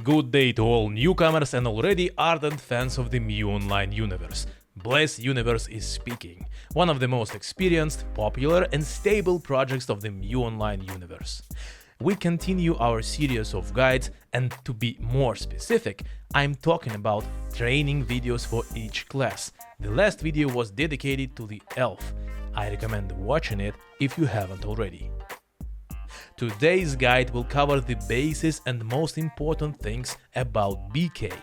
Good day to all newcomers and already ardent fans of the Mew Online universe. Bless Universe is speaking, one of the most experienced, popular and stable projects of the Mew Online universe. We continue our series of guides, and to be more specific, I'm talking about training videos for each class. The last video was dedicated to the Elf. I recommend watching it if you haven't already. Today's guide will cover the basis and most important things about BK.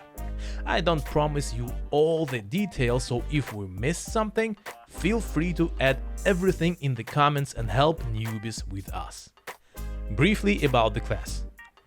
I don't promise you all the details, so if we miss something, feel free to add everything in the comments and help newbies with us. Briefly about the class.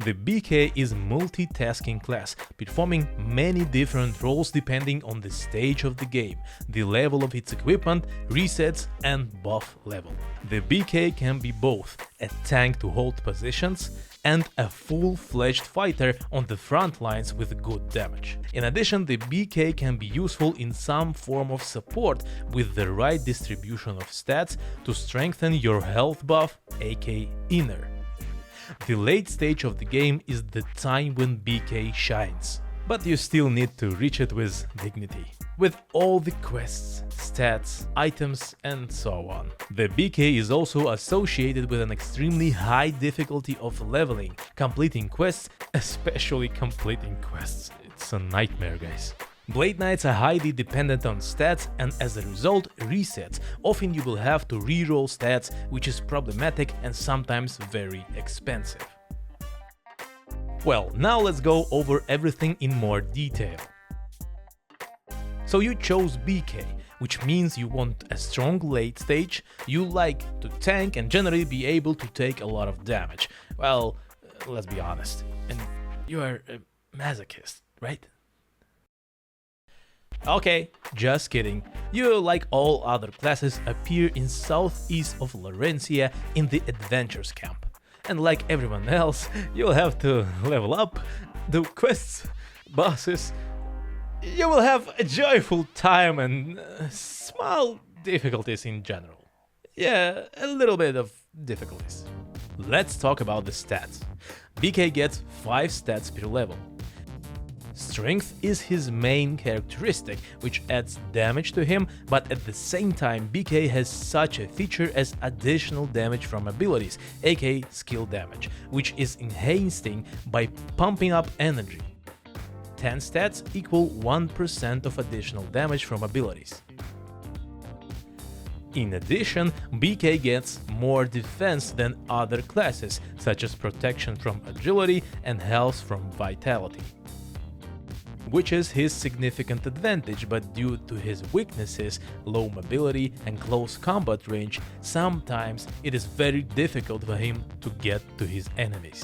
The BK is multitasking class, performing many different roles depending on the stage of the game, the level of its equipment, resets and buff level. The BK can be both a tank to hold positions and a full-fledged fighter on the front lines with good damage. In addition, the BK can be useful in some form of support with the right distribution of stats to strengthen your health buff, aka inner. The late stage of the game is the time when BK shines, but you still need to reach it with dignity, with all the quests, stats, items and so on. The BK is also associated with an extremely high difficulty of leveling, completing quests, especially completing quests. It's a nightmare, guys. Blade Knights are highly dependent on stats and as a result resets. Often you will have to reroll stats, which is problematic and sometimes very expensive. Well, now let's go over everything in more detail. So you chose BK, which means you want a strong late stage, you like to tank and generally be able to take a lot of damage. Well, let's be honest, and you are a masochist, right? Okay, just kidding. You, like all other classes, appear in southeast of Laurentia in the Adventures camp. And like everyone else, you'll have to level up, do quests, bosses. You will have a joyful time and small difficulties in general. Yeah, a little bit of difficulties. Let's talk about the stats. BK gets 5 stats per level. Strength is his main characteristic, which adds damage to him, but at the same time BK has such a feature as additional damage from abilities, aka skill damage, which is enhancing by pumping up energy. 10 stats equal 1% of additional damage from abilities. In addition, BK gets more defense than other classes, such as protection from agility and health from vitality, which is his significant advantage, but due to his weaknesses, low mobility and close combat range, sometimes it is very difficult for him to get to his enemies.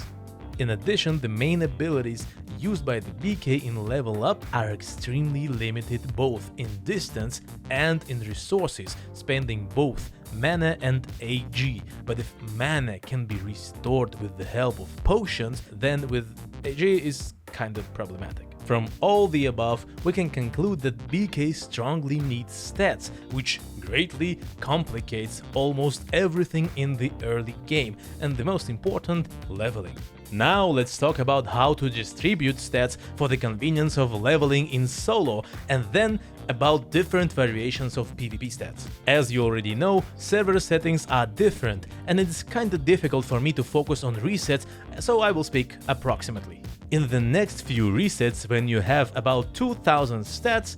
In addition, the main abilities used by the BK in level up are extremely limited both in distance and in resources, spending both mana and AG, but if mana can be restored with the help of potions, then with AG is kind of problematic. From all the above, we can conclude that BK strongly needs stats, which greatly complicates almost everything in the early game, and the most important, leveling. Now let's talk about how to distribute stats for the convenience of leveling in solo, and then about different variations of PvP stats. As you already know, server settings are different, and it's kinda difficult for me to focus on resets, so I will speak approximately. In the next few resets, when you have about 2000 stats,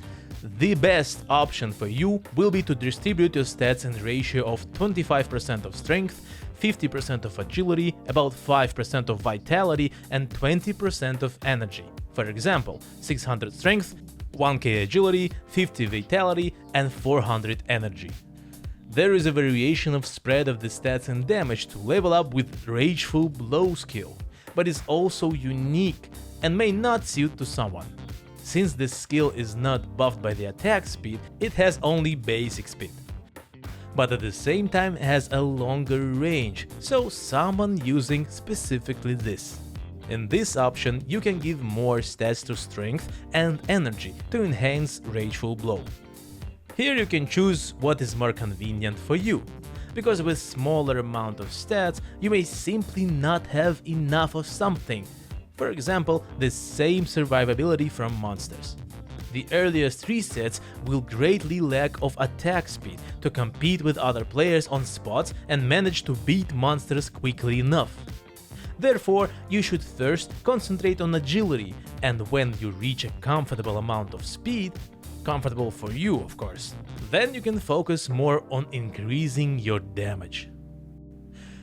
the best option for you will be to distribute your stats in ratio of 25% of strength, 50% of agility, about 5% of vitality and 20% of energy. For example, 600 strength, 1k agility, 50 vitality and 400 energy. There is a variation of spread of the stats and damage to level up with Rageful Blow skill, but is also unique and may not suit to someone. Since this skill is not buffed by the attack speed, it has only basic speed, but at the same time has a longer range, so someone using specifically this. In this option, you can give more stats to strength and energy to enhance Rageful Blow. Here you can choose what is more convenient for you, because with smaller amount of stats, you may simply not have enough of something. For example, the same survivability from monsters. The earliest 3 sets will greatly lack of attack speed to compete with other players on spots and manage to beat monsters quickly enough. Therefore, you should first concentrate on agility, and when you reach a comfortable amount of speed, comfortable for you of course, then you can focus more on increasing your damage.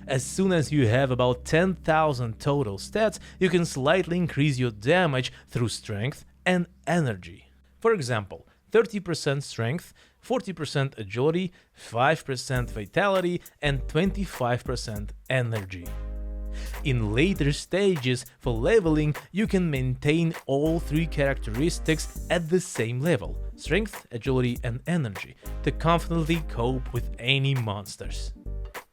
As soon as you have about 10,000 total stats, you can slightly increase your damage through strength and energy. For example, 30% strength, 40% agility, 5% vitality, and 25% energy. In later stages for leveling, you can maintain all 3 characteristics at the same level, strength, agility, and energy, to confidently cope with any monsters.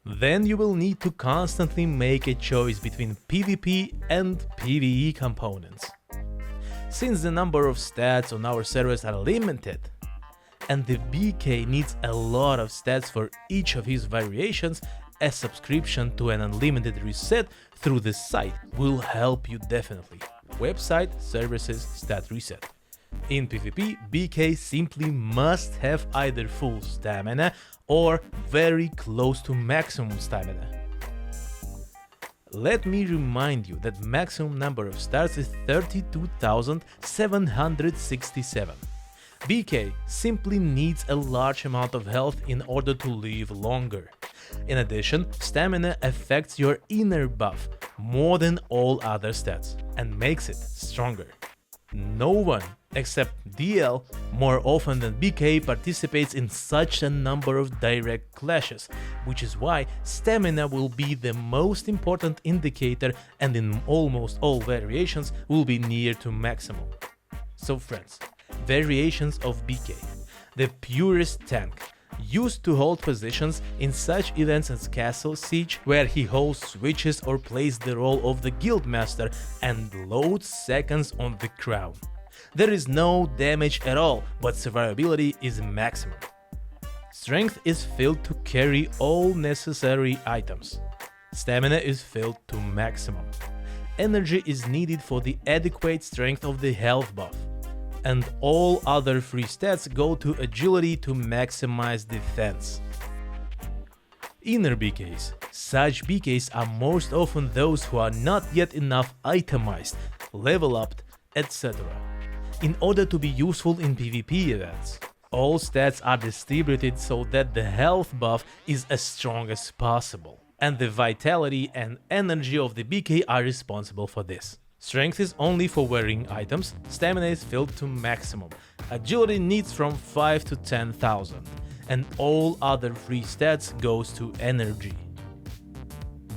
Then you will need to constantly make a choice between PvP and PvE components. Since the number of stats on our servers are limited, and the BK needs a lot of stats for each of his variations, a subscription to an unlimited reset through the site will help you definitely. Website, services, stat reset. In PvP, BK simply must have either full stamina or very close to maximum stamina. Let me remind you that maximum number of stars is 32,767. BK simply needs a large amount of health in order to live longer. In addition, stamina affects your inner buff more than all other stats and makes it stronger. No one except DL more often than BK participates in such a number of direct clashes, which is why stamina will be the most important indicator and in almost all variations will be near to maximum. So friends, variations of BK. The purest tank, used to hold positions in such events as Castle Siege, where he holds switches or plays the role of the Guildmaster and loads seconds on the crown. There is no damage at all, but survivability is maximum. Strength is filled to carry all necessary items. Stamina is filled to maximum. Energy is needed for the adequate strength of the health buff. And all other free stats go to agility to maximize defense. Inner BKs. Such BKs are most often those who are not yet enough itemized, level upped, etc. in order to be useful in PvP events. All stats are distributed so that the health buff is as strong as possible, and the vitality and energy of the BK are responsible for this. Strength is only for wearing items, stamina is filled to maximum, agility needs from 5 to 10,000, and all other free stats goes to energy.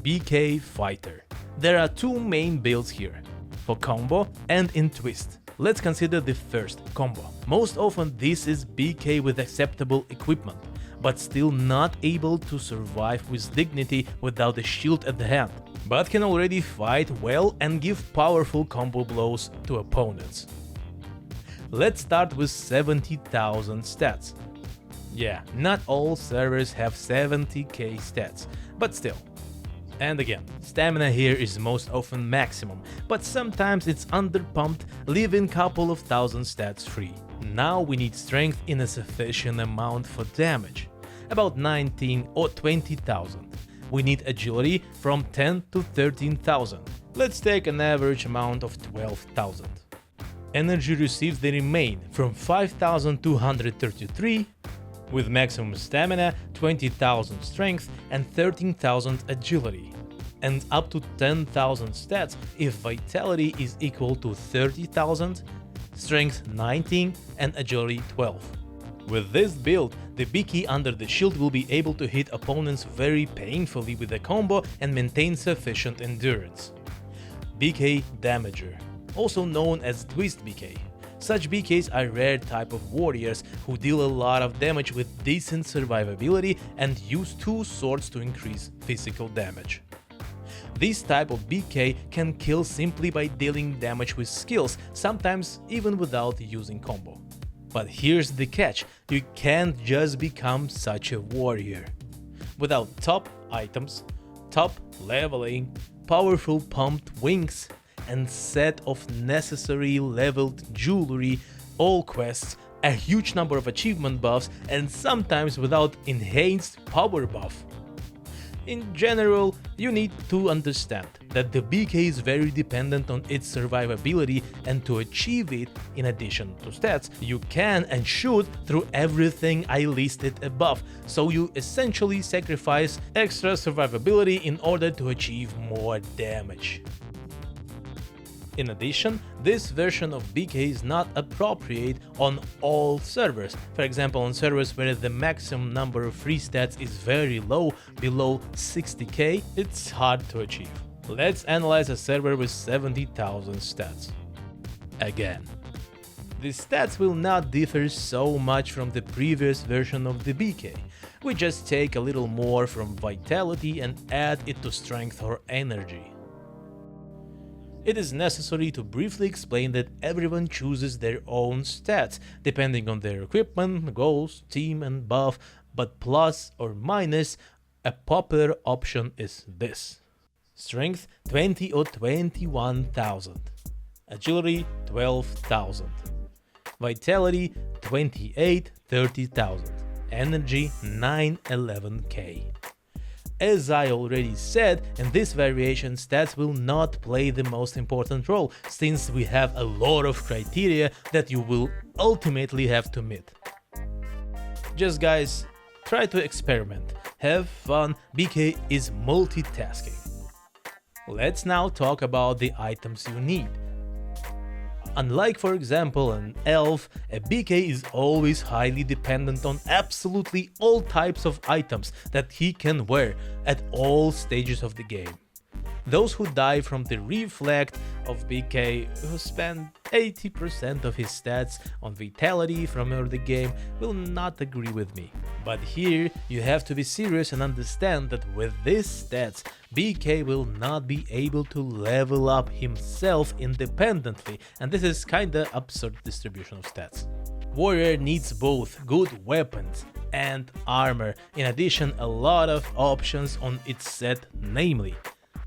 BK Fighter. There are 2 main builds here, for combo and in twist. Let's consider the first, combo. Most often this is BK with acceptable equipment, but still not able to survive with dignity without a shield at the hand, but can already fight well and give powerful combo blows to opponents. Let's start with 70,000 stats. Yeah, not all servers have 70k stats, but still. And again, stamina here is most often maximum, but sometimes it's underpumped, leaving couple of thousand stats free. Now we need strength in a sufficient amount for damage, about 19 or 20,000. We need agility from 10 to 13,000. Let's take an average amount of 12,000. Energy receives the remain from 5,233 with maximum stamina, 20,000 strength and 13,000 agility, and up to 10,000 stats if vitality is equal to 30,000, strength 19 and agility 12. With this build, the BK under the shield will be able to hit opponents very painfully with a combo and maintain sufficient endurance. BK Damager, also known as Twist BK. Such BKs are rare type of warriors who deal a lot of damage with decent survivability and use 2 swords to increase physical damage. This type of BK can kill simply by dealing damage with skills, sometimes even without using combo. But here's the catch, you can't just become such a warrior. Without top items, top leveling, powerful pumped wings, and set of necessary leveled jewelry, all quests, a huge number of achievement buffs, and sometimes without enhanced power buff. In general, you need to understand that the BK is very dependent on its survivability, and to achieve it, in addition to stats, you can and should through everything I listed above, so you essentially sacrifice extra survivability in order to achieve more damage. In addition, this version of BK is not appropriate on all servers. For example, on servers where the maximum number of free stats is very low, below 60k, it's hard to achieve. Let's analyze a server with 70,000 stats. Again, the stats will not differ so much from the previous version of the BK. We just take a little more from vitality and add it to strength or energy. It is necessary to briefly explain that everyone chooses their own stats, depending on their equipment, goals, team and buff, but plus or minus, a popular option is this. Strength 20 or 21,000, Agility 12,000, Vitality 28, 30,000, Energy 911k. As I already said, in this variation stats will not play the most important role, since we have a lot of criteria that you will ultimately have to meet. Just guys, try to experiment, have fun, BK is multitasking. Let's now talk about the items you need. Unlike, for example, an elf, a BK is always highly dependent on absolutely all types of items that he can wear at all stages of the game. Those who die from the reflect of BK, who spend 80% of his stats on vitality from early game, will not agree with me. But here you have to be serious and understand that with these stats, BK will not be able to level up himself independently, and this is kinda absurd distribution of stats. Warrior needs both good weapons and armor, in addition a lot of options on its set, namely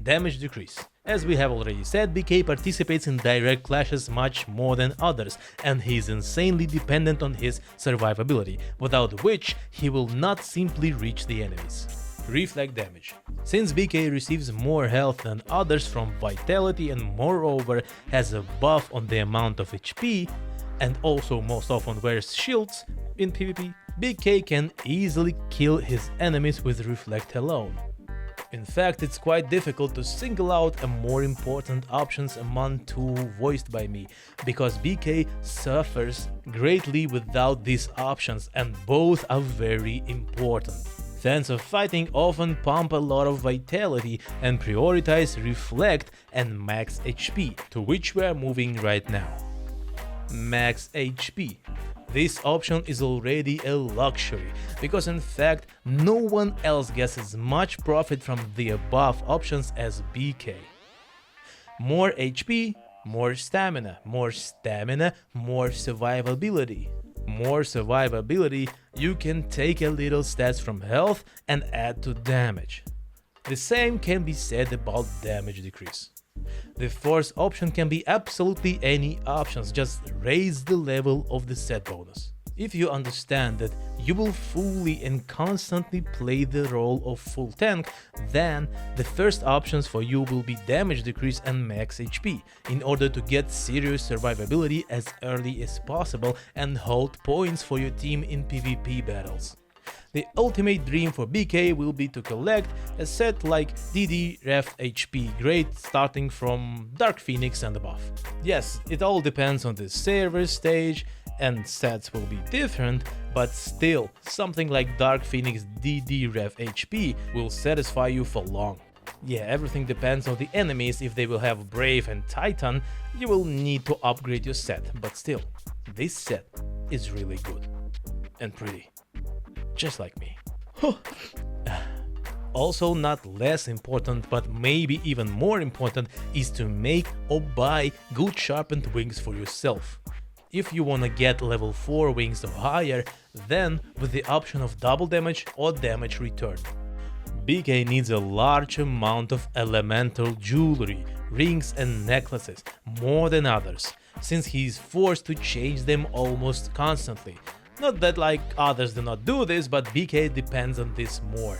damage decrease. As we have already said, BK participates in direct clashes much more than others, and he is insanely dependent on his survivability, without which he will not simply reach the enemies. Reflect damage. Since BK receives more health than others from vitality and moreover has a buff on the amount of HP, and also most often wears shields in PvP, BK can easily kill his enemies with reflect alone. In fact, it's quite difficult to single out a more important options among two voiced by me, because BK suffers greatly without these options, and both are very important. Fans of fighting often pump a lot of vitality and prioritize reflect and max HP, to which we are moving right now. Max HP. This option is already a luxury, because in fact no one else gets as much profit from the above options as BK. More HP, more stamina, more survivability. More survivability, you can take a little stats from health and add to damage. The same can be said about damage decrease. The fourth option can be absolutely any options, just raise the level of the set bonus. If you understand that you will fully and constantly play the role of full tank, then the first options for you will be damage decrease and max HP, in order to get serious survivability as early as possible and hold points for your team in PvP battles. The ultimate dream for BK will be to collect a set like DD Ref HP grade starting from Dark Phoenix and above. Yes, it all depends on the server stage and stats will be different, but still, something like Dark Phoenix DD Ref HP will satisfy you for long. Yeah, everything depends on the enemies. If they will have Brave and Titan, you will need to upgrade your set, but still, this set is really good and pretty. Just like me. Also, not less important, but maybe even more important, is to make or buy good sharpened wings for yourself. If you wanna get level 4 wings or higher, then with the option of double damage or damage return. BK needs a large amount of elemental jewelry, rings and necklaces, more than others, since he is forced to change them almost constantly. Not that like others do not do this, but BK depends on this more.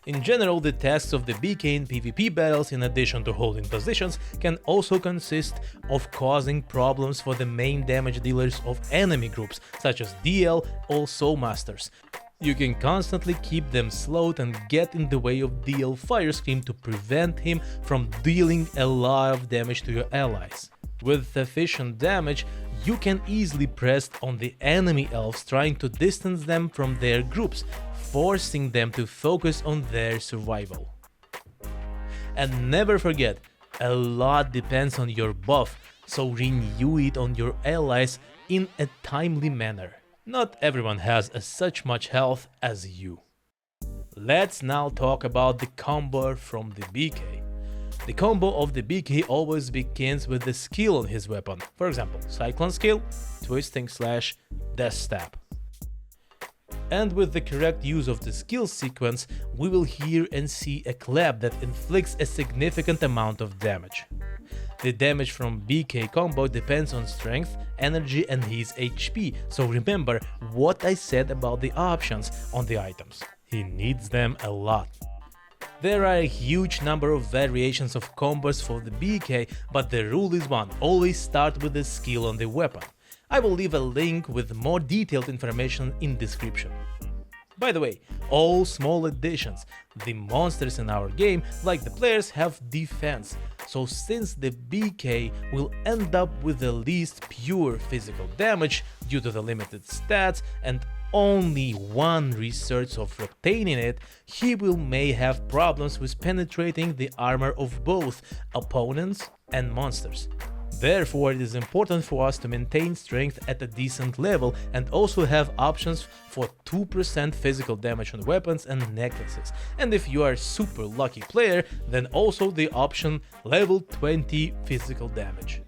In general, the tasks of the BK in PvP battles, in addition to holding positions, can also consist of causing problems for the main damage dealers of enemy groups, such as DL or Soul Masters. You can constantly keep them slowed and get in the way of DL Fire Scream to prevent him from dealing a lot of damage to your allies. With efficient damage, you can easily press on the enemy elves, trying to distance them from their groups, forcing them to focus on their survival. And never forget, a lot depends on your buff, so renew it on your allies in a timely manner. Not everyone has such much health as you. Let's now talk about the combo from the BK. The combo of the BK always begins with the skill on his weapon, for example, Cyclone skill, Twisting Slash, Death Stab. And with the correct use of the skill sequence, we will hear and see a clap that inflicts a significant amount of damage. The damage from BK combo depends on strength, energy and his HP, so remember what I said about the options on the items. He needs them a lot. There are a huge number of variations of combos for the BK, but the rule is one: always start with the skill on the weapon. I will leave a link with more detailed information in description. By the way, all small additions, the monsters in our game, like the players, have defense, so since the BK will end up with the least pure physical damage due to the limited stats and only one research of obtaining it, he may have problems with penetrating the armor of both opponents and monsters. Therefore, it is important for us to maintain strength at a decent level and also have options for 2% physical damage on weapons and necklaces. And if you are a super lucky player, then also the option level 20 physical damage.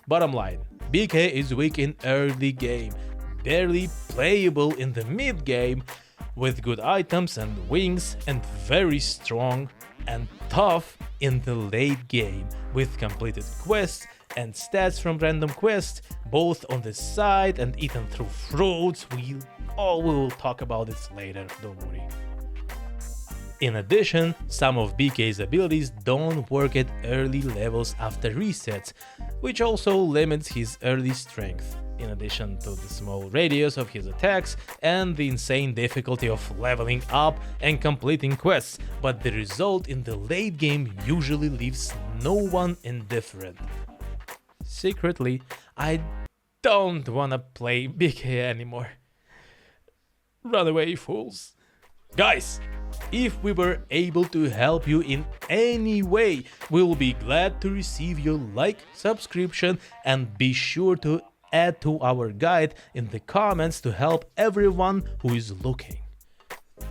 Bottom line, BK is weak in early game, barely playable in the mid game, with good items and wings, and very strong and tough in the late game, with completed quests and stats from random quests, both on the side and eaten through fruits. We will talk about this later, don't worry. In addition, some of BK's abilities don't work at early levels after resets, which also limits his early strength, in addition to the small radius of his attacks and the insane difficulty of leveling up and completing quests, but the result in the late game usually leaves no one indifferent. Secretly, I don't wanna play BK anymore. Run away, fools. Guys, if we were able to help you in any way, we will be glad to receive your like, subscription, and be sure to add to our guide in the comments to help everyone who is looking.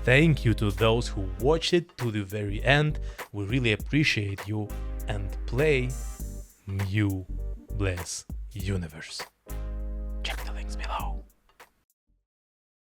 Thank you to those who watched it to the very end. We really appreciate you, and play you bless universe.